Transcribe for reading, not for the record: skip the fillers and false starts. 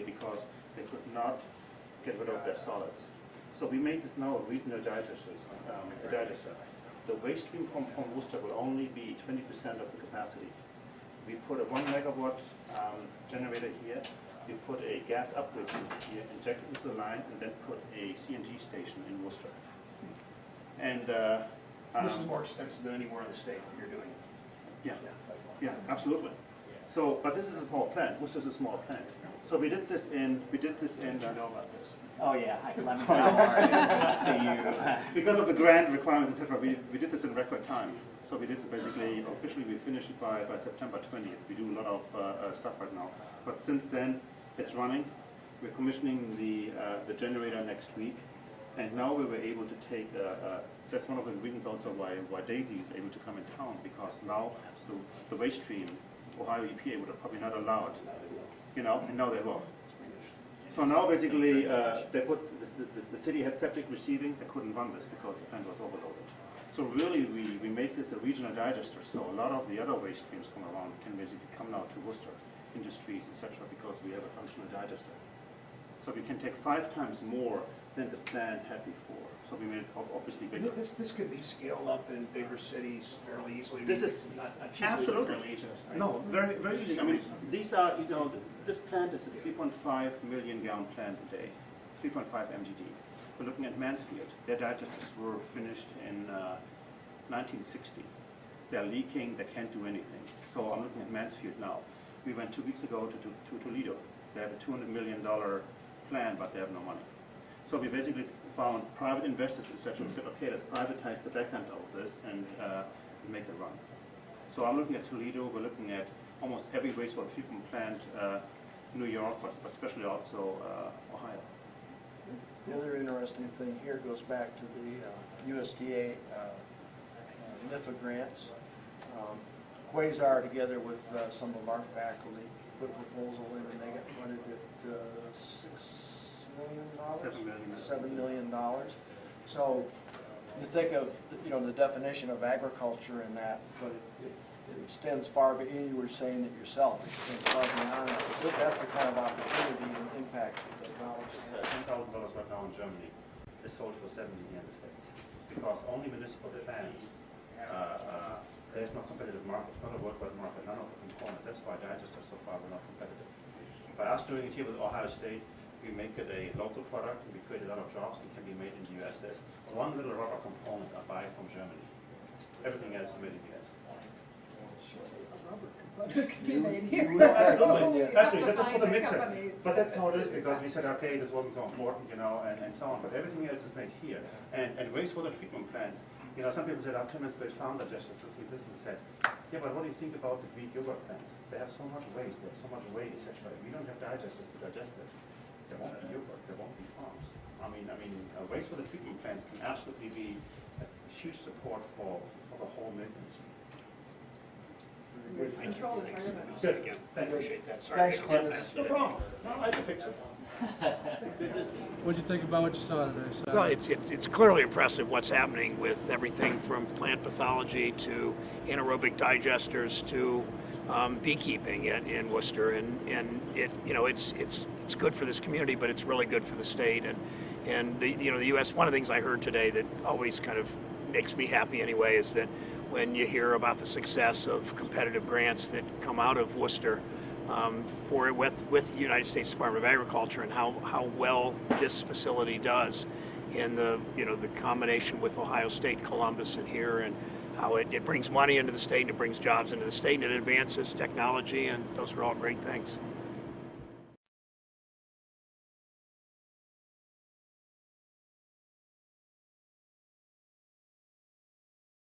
made because they could not get rid of their solids. So we made this now a regional digester. The waste stream from Wooster will only be 20% of the capacity. We put a 1 megawatt generator here. We put a gas upgrade unit here, inject it into the line, and then put a CNG station in Wooster. And this is more extensive than anywhere in the state that you're doing it. Yeah, absolutely. So, but this is a small plant. Worcester's a small plant. So we did this in. Did you know about this? Oh yeah, hi, Clemens. How are you? See you. Because of the grant requirements, etc., we did this in record time. So we did basically, officially we finished it by September 20th. We do a lot of stuff right now. But since then, it's running. We're commissioning the generator next week. And now we were able to take, that's one of the reasons also why Daisy is able to come in town, because now the waste stream, Ohio EPA would have probably not allowed, and now they will. So now basically they put, the city had septic receiving, they couldn't run this because the plant was overloaded. So really we made this a regional digester, so a lot of the other waste streams from around can basically come now to Worcester, industries, etc., because we have a functional digester. So we can take 5 times more than the plant had before. So we made it obviously bigger. This could be scaled up in bigger cities fairly easily. This is not absolutely fairly easy. Right? No, very very easy. I mean, these are this plant is a 3.5 million gallon plant a day, 3.5 MGD. We're looking at Mansfield. Their digesters were finished in 1960. They're leaking. They can't do anything. So I'm looking at Mansfield now. We went 2 weeks ago to Toledo. They have a $200 million plan, but they have no money. So we basically found private investors, etc., and said, okay, let's privatize the back end of this and make it run. So I'm looking at Toledo. We're looking at almost every wastewater treatment plant, New York, but especially also Ohio. The other interesting thing here goes back to the USDA NIFA grants. Quasar, together with some of our faculty, put a proposal in, and they got funded at $7 million. So you think of the definition of agriculture in that, but it extends far. But you were saying it yourself. It extends far beyond. That's the kind of opportunity and impact of technology. $10,000 right now in Germany is sold for 70 here in the States, because only municipal plants. There's no competitive market, not a worldwide market, none of the components. That's why digesters so far were not competitive. By us doing it here with Ohio State, we make it a local product, and we create a lot of jobs and can be made in the US. There's one little rubber component I buy from Germany. Everything else is made in the US. It could be made here. Absolutely. That's for the mixer. But that's how it is, because we said, okay, this wasn't so important, and so on. But everything else is made here. And wastewater treatment plants, some people said, Clemens built farm digesters, this and said, yeah, but what do you think about the Greek yogurt plants? They have so much waste, they have so much waste, etc. We don't have digesters to digest it. There won't be yogurt, there won't be farms. I mean, wastewater treatment plants can absolutely be a huge support for the whole milk industry. It's controlled environment. Good again. Thanks. Appreciate that. Sorry. Thanks, Clemens. No problem. No, I have a picture. What did you think about what you saw today, Sal? Well, it's clearly impressive what's happening with everything from plant pathology to anaerobic digesters to beekeeping in Worcester, and it's good for this community, but it's really good for the state and the U.S. One of the things I heard today that always kind of makes me happy anyway is that when you hear about the success of competitive grants that come out of Wooster with the United States Department of Agriculture and how well this facility does in the combination with Ohio State, Columbus, and here, and how it brings money into the state and it brings jobs into the state and it advances technology, and those are all great things.